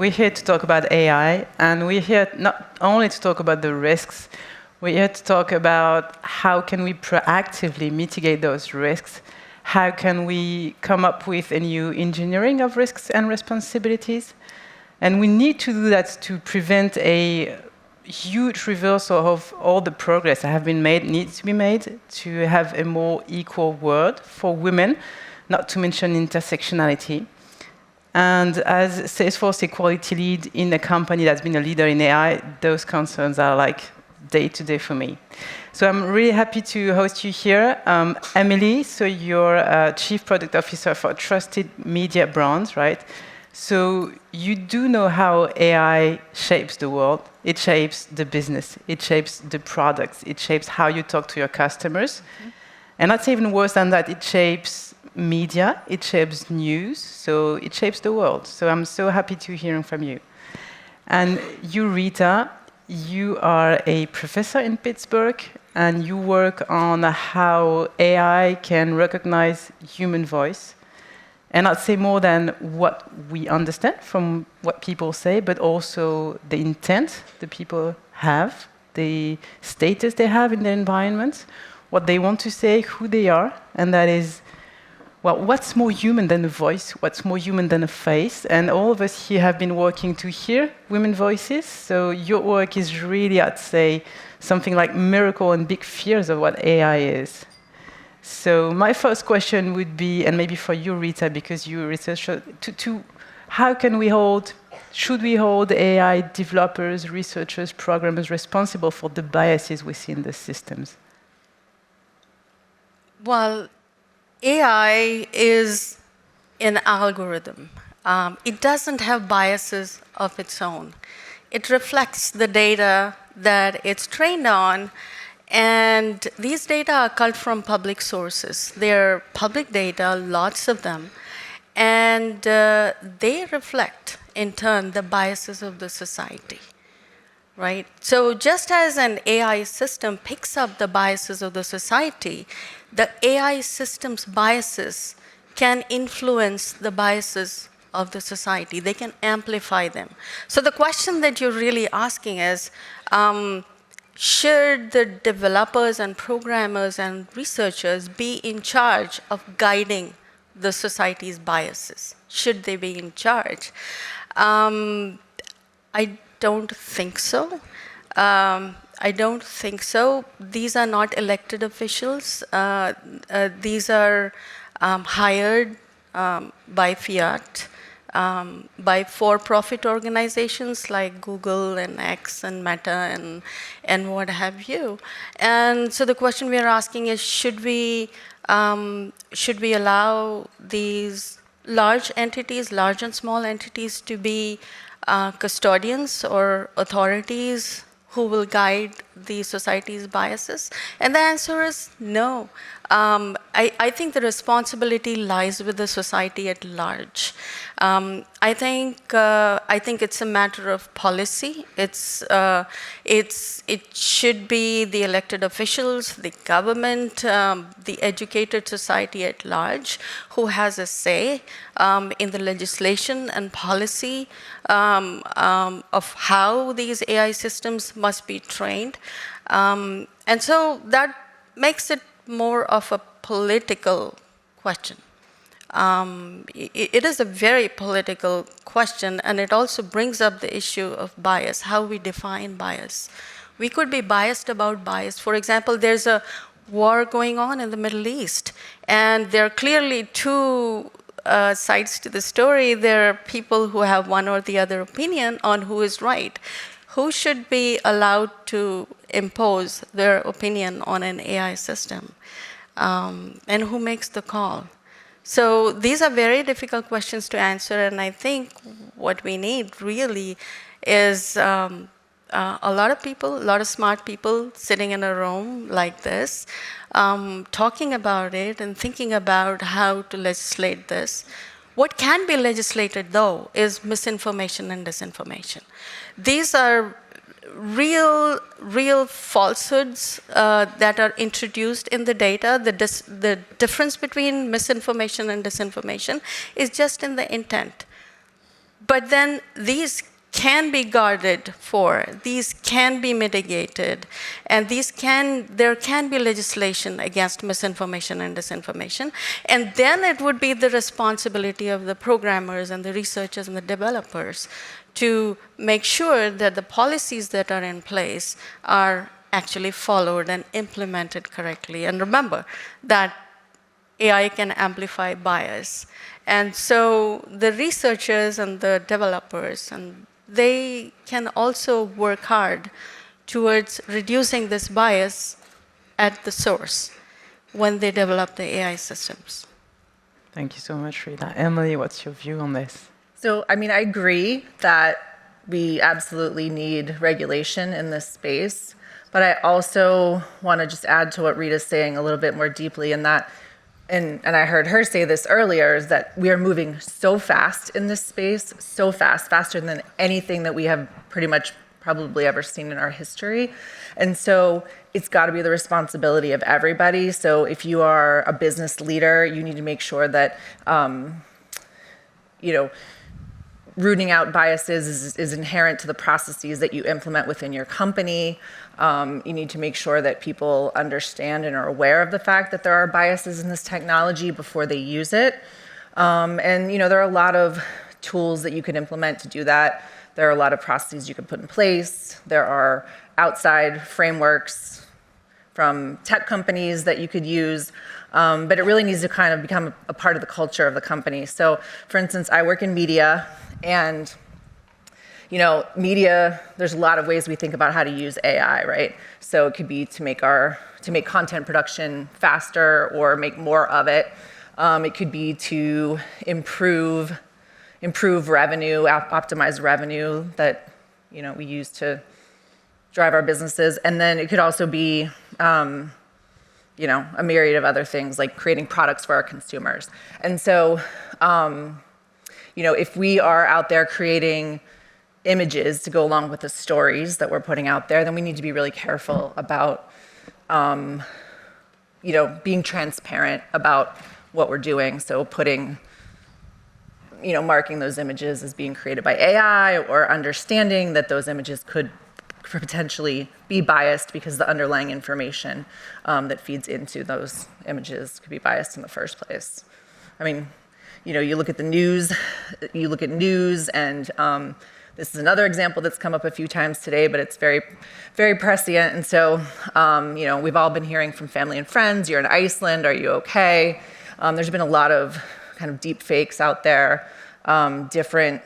we're here to talk about AI, and we're here not only to talk about the risks, we're here to talk about how can we proactively mitigate those risks, how can we come up with a new engineering of risks and responsibilities. And we need to do that to prevent a huge reversal of all the progress that have been made, needs to be made, to have a more equal world for women, not to mention intersectionality. And as Salesforce equality lead in a company that's been a leader in AI, those concerns are like day-to-day for me. So I'm really happy to host you here. Emily, so you're Chief Product Officer for Trusted Media Brands, right? So you do know how AI shapes the world. It shapes the business. It shapes the products. It shapes how you talk to your customers. Mm-hmm. And that's even worse than that. It shapes media. It shapes news. So it shapes the world. So I'm so happy to hear from you. And you, Rita, you are a professor in Pittsburgh, and you work on how AI can recognize human voice. And I'd say more than what we understand from what people say, but also the intent the people have, the status they have in their environment, what they want to say, who they are, and that is, well, what's more human than a voice? What's more human than a face? And all of us here have been working to hear women's voices, so your work is really, I'd say, something like miracle and big fears of what AI is. So my first question would be, and maybe for you, Rita, because you're a researcher, how can we should we hold AI developers, researchers, programmers responsible for the biases we see in the systems? Well, AI is an algorithm. It doesn't have biases of its own. It reflects the data that it's trained on. And these data are culled from public sources. They're public data, lots of them, and they reflect, in turn, the biases of the society, right? So just as an AI system picks up the biases of the society, the AI system's biases can influence the biases of the society. They can amplify them. So the question that you're really asking is, should the developers and programmers and researchers be in charge of guiding the society's biases? Should they be in charge? I don't think so. I don't think so. These are not elected officials. These are hired by fiat. By for-profit organizations like Google and X and Meta and what have you. And so the question we are asking is, should we allow these large entities, large and small entities, to be custodians or authorities who will guide the society's biases? And the answer is no. I think the responsibility lies with the society at large. I think it's a matter of policy. It should be the elected officials, the government, the educated society at large who has a say in the legislation and policy of how these AI systems must be trained. And so that makes it more of a political question. It is a very political question, and it also brings up the issue of bias, how we define bias. We could be biased about bias. For example, there's a war going on in the Middle East, and there are clearly two sides to the story. There are people who have one or the other opinion on who is right. Who should be allowed to impose their opinion on an AI system? And who makes the call? So these are very difficult questions to answer, and I think what we need really is a lot of people, a lot of smart people sitting in a room like this, talking about it and thinking about how to legislate this. What can be legislated, though, is misinformation and disinformation. These are real falsehoods that are introduced in the data. The difference between misinformation and disinformation is just in the intent. But then these can be guarded for, these can be mitigated, and there can be legislation against misinformation and disinformation, and then it would be the responsibility of the programmers and the researchers and the developers to make sure that the policies that are in place are actually followed and implemented correctly. And remember that AI can amplify bias. And so the researchers and the developers, and they can also work hard towards reducing this bias at the source when they develop the AI systems. Thank you so much, Rita. Emily, what's your view on this? So, I mean, I agree that we absolutely need regulation in this space, but I also want to just add to what Rita's saying a little bit more deeply in that, and I heard her say this earlier, is that we are moving so fast in this space, so fast, faster than anything that we have pretty much probably ever seen in our history. And so it's got to be the responsibility of everybody. So if you are a business leader, you need to make sure that, rooting out biases is inherent to the processes that you implement within your company. You need to make sure that people understand and are aware of the fact that there are biases in this technology before they use it. There are a lot of tools that you can implement to do that. There are a lot of processes you can put in place. There are outside frameworks from tech companies that you could use. But it really needs to kind of become a part of the culture of the company. So, for instance, I work in media, and media, there's a lot of ways we think about how to use AI, right? So it could be to make content production faster or make more of it. It could be to improve revenue, optimize revenue that we use to drive our businesses. And then it could also be a myriad of other things like creating products for our consumers. And so if we are out there creating images to go along with the stories that we're putting out there, then we need to be really careful about, being transparent about what we're doing. So putting, marking those images as being created by AI, or understanding that those images could potentially be biased because the underlying information that feeds into those images could be biased in the first place. I mean, you look at the news, and this is another example that's come up a few times today, but it's very, very prescient. And so, we've all been hearing from family and friends, you're in Iceland, are you okay? There's been a lot of kind of deep fakes out there, different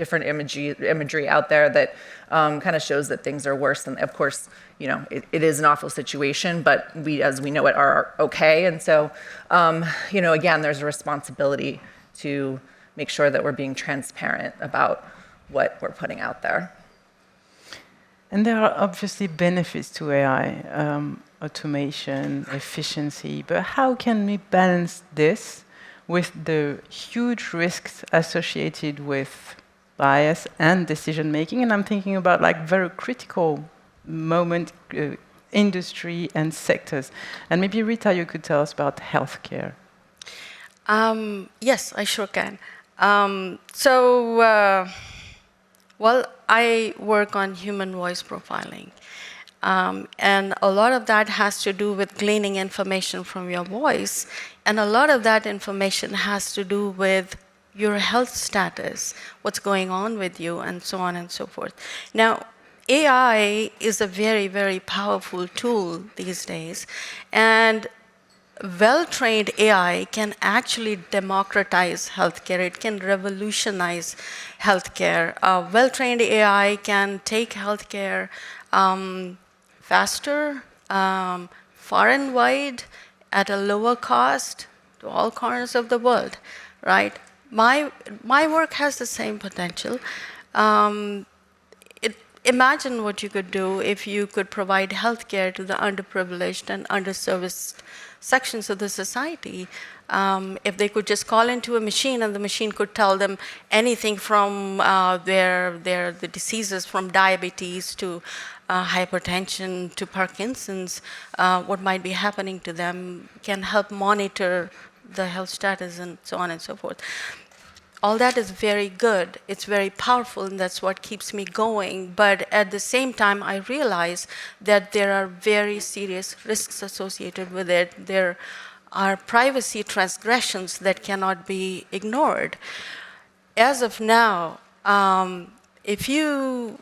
imagery out there that kind of shows that things are worse than, of course, it is an awful situation, but we, as we know it, are okay. And so, again, there's a responsibility to make sure that we're being transparent about what we're putting out there. And there are obviously benefits to AI, automation, efficiency, but how can we balance this with the huge risks associated with bias and decision making? And I'm thinking about very critical moment industry and sectors. And maybe Rita, you could tell us about healthcare. Yes, I sure can. I work on human voice profiling. And a lot of that has to do with gleaning information from your voice. And a lot of that information has to do with your health status, what's going on with you, and so on and so forth. Now, AI is a very, very powerful tool these days. And well-trained AI can actually democratize healthcare. It can revolutionize healthcare. Well-trained AI can take healthcare faster, far and wide, at a lower cost to all corners of the world, right? My work has the same potential. Imagine what you could do if you could provide healthcare to the underprivileged and underserviced sections of the society. If they could just call into a machine and the machine could tell them anything from the diseases from diabetes to hypertension to Parkinson's, what might be happening to them, can help monitor the health status and so on and so forth. all that is very good. It's very powerful, and that's what keeps me going. But at the same time, I realize that there are very serious risks associated with it. There are privacy transgressions that cannot be ignored. As of now, if you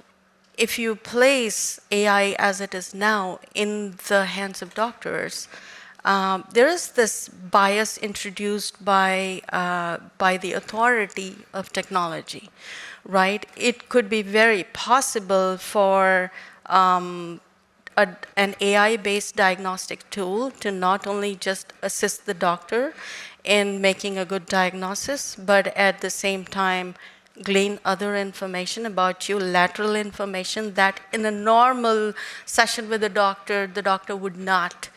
place AI as it is now in the hands of doctors, there is this bias introduced by the authority of technology, right? It could be very possible for an AI-based diagnostic tool to not only just assist the doctor in making a good diagnosis, but at the same time glean other information about you, lateral information that in a normal session with the doctor would not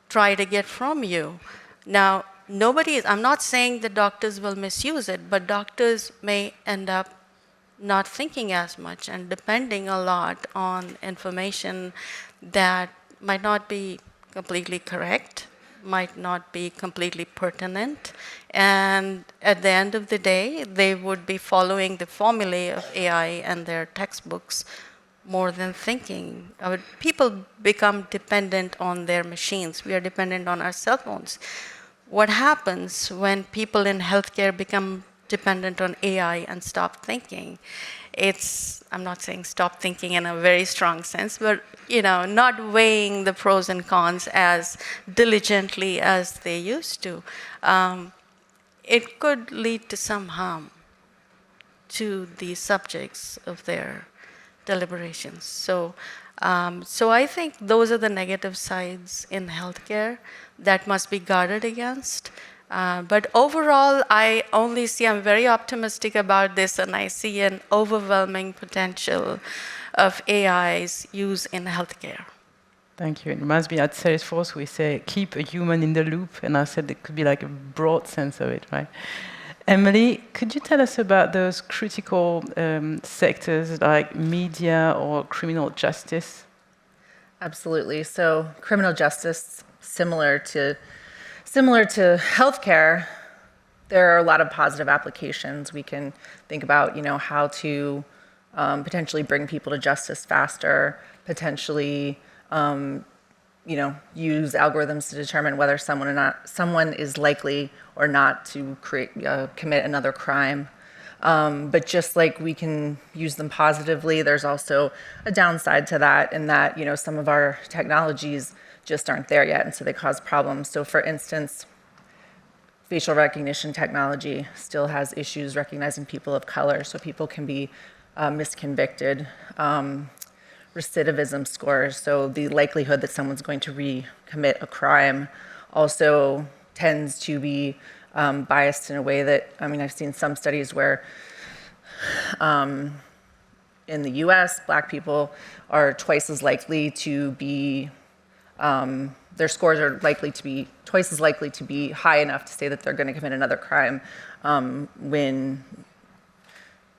try to get from you. Now, I'm not saying that doctors will misuse it, but doctors may end up not thinking as much and depending a lot on information that might not be completely correct, might not be completely pertinent, and at the end of the day, they would be following the formulae of AI and their textbooks more than thinking. People become dependent on their machines. We are dependent on our cell phones. What happens when people in healthcare become dependent on AI and stop thinking? I'm not saying stop thinking in a very strong sense, but not weighing the pros and cons as diligently as they used to. It could lead to some harm to the subjects of their deliberations. So I think those are the negative sides in healthcare that must be guarded against. But overall, I'm very optimistic about this, and I see an overwhelming potential of AI's use in healthcare. Thank you. It reminds me, at Salesforce, we say, keep a human in the loop, and I said it could be like a broad sense of it, right? Emily, could you tell us about those critical sectors like media or criminal justice? Absolutely. So criminal justice, similar to healthcare, there are a lot of positive applications. We can think about, how to potentially bring people to justice faster, potentially, use algorithms to determine whether someone is likely or not to commit another crime. But just like we can use them positively, there's also a downside to that in that, some of our technologies just aren't there yet, and so they cause problems. So for instance, facial recognition technology still has issues recognizing people of color, so people can be misconvicted. Recidivism scores, so the likelihood that someone's going to recommit a crime also tends to be biased in a way that, I've seen some studies where in the US, Black people are twice as likely to be, their scores are likely to be twice as likely to be high enough to say that they're going to commit another crime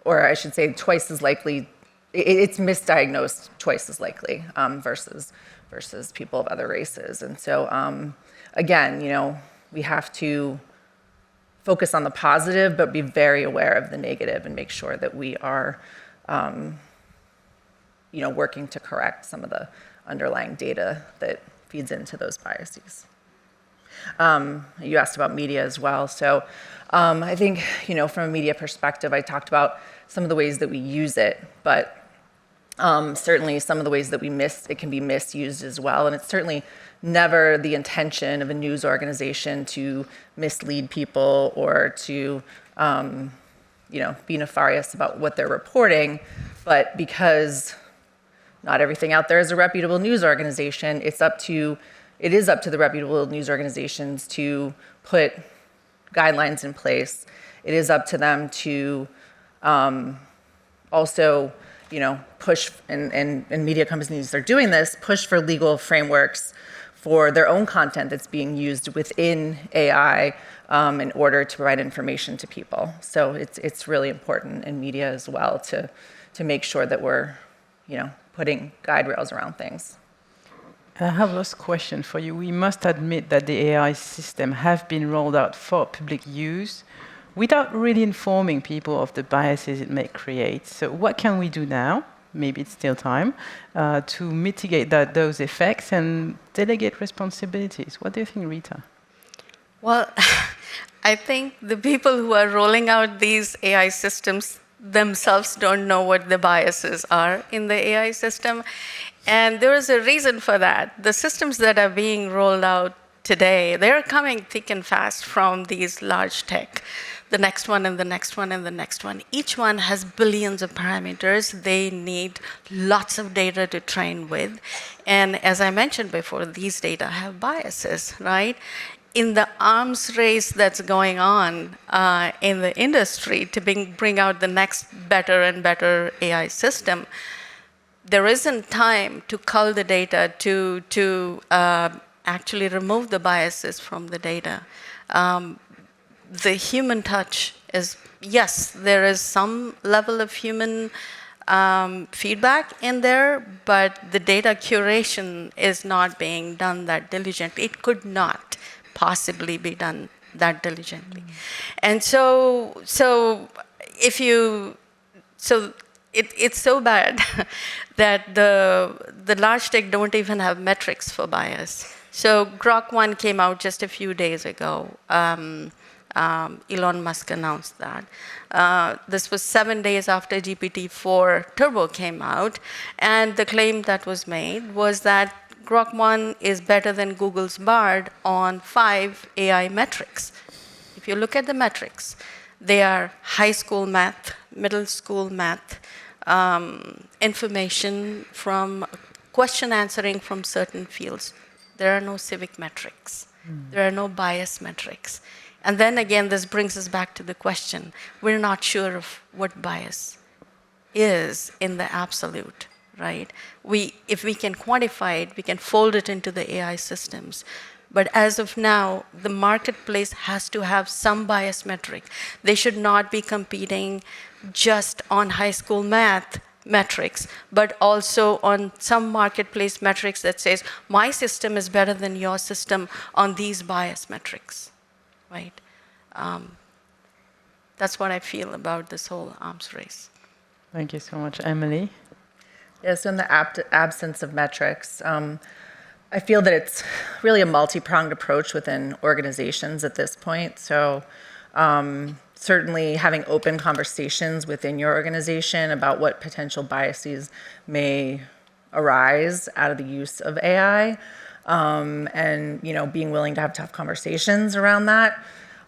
or I should say twice as likely, it's misdiagnosed twice as likely versus people of other races. And so again, we have to focus on the positive, but be very aware of the negative and make sure that we are working to correct some of the underlying data that feeds into those biases. You asked about media as well. So I think, from a media perspective, I talked about some of the ways that we use it, but certainly some of the ways that it can be misused as well. And it's certainly never the intention of a news organization to mislead people or to, be nefarious about what they're reporting. But because not everything out there is a reputable news organization, it is up to the reputable news organizations to put guidelines in place. It is up to them to also, push, and media companies are doing this, push for legal frameworks for their own content that's being used within AI in order to provide information to people. So it's really important in media as well to make sure that we're, putting guide rails around things. I have a last question for you. We must admit that the AI system have been rolled out for public use. without really informing people of the biases it may create. So what can we do now? Maybe it's still time to mitigate those effects and delegate responsibilities. What do you think, Rita? Well, I think the people who are rolling out these AI systems themselves don't know what the biases are in the AI system. And there is a reason for that. The systems that are being rolled out today, they're coming thick and fast from these large tech. The next one and the next one and the next one. Each one has billions of parameters. They need lots of data to train with. And as I mentioned before, these data have biases, right? In the arms race that's going on in the industry to bring out the next better and better AI system, there isn't time to cull the data, to actually remove the biases from the data. The human touch is, yes, there is some level of human feedback in there, but the data curation is not being done that diligently. It could not possibly be done that diligently. And it's so bad that the large tech don't even have metrics for bias. So Grok 1 came out just a few days ago. Elon Musk announced that. This was 7 days after GPT-4 Turbo came out, and the claim that was made was that Grok 1 is better than Google's Bard on 5 AI metrics. If you look at the metrics, they are high school math, middle school math, information from question answering from certain fields. There are no civic metrics. There are no bias metrics. And then again, this brings us back to the question. We're not sure of what bias is in the absolute, right? If we can quantify it, we can fold it into the AI systems. But as of now, the marketplace has to have some bias metric. They should not be competing just on high school math metrics, but also on some marketplace metrics that says, my system is better than your system on these bias metrics, right? That's what I feel about this whole arms race. Thank you so much. Emily? Yes, in the absence of metrics, I feel that it's really a multi-pronged approach within organizations at this point. So certainly having open conversations within your organization about what potential biases may arise out of the use of AI, and being willing to have tough conversations around that.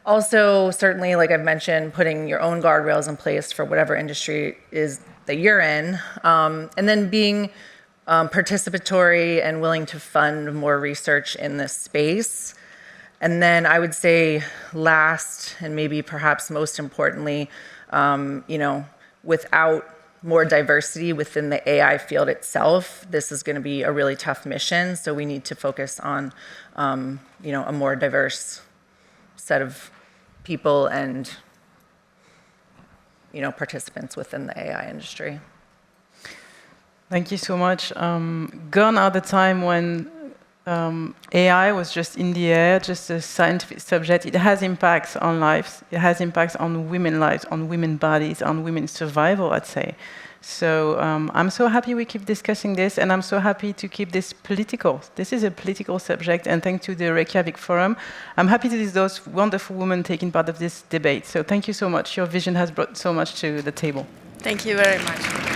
Also, certainly, like I've mentioned, putting your own guardrails in place for whatever industry is that you're in, and then being participatory and willing to fund more research in this space. And then I would say last, and maybe perhaps most importantly, without more diversity within the AI field itself, this is going to be a really tough mission. So we need to focus on, a more diverse set of people and, participants within the AI industry. Thank you so much. Gone are the time when AI was just in the air, just a scientific subject. It has impacts on lives. It has impacts on women's lives, on women's bodies, on women's survival, I'd say. So I'm so happy we keep discussing this, and I'm so happy to keep this political. This is a political subject, and thanks to the Reykjavik Forum, I'm happy to see those wonderful women taking part of this debate. So thank you so much. Your vision has brought so much to the table. Thank you very much.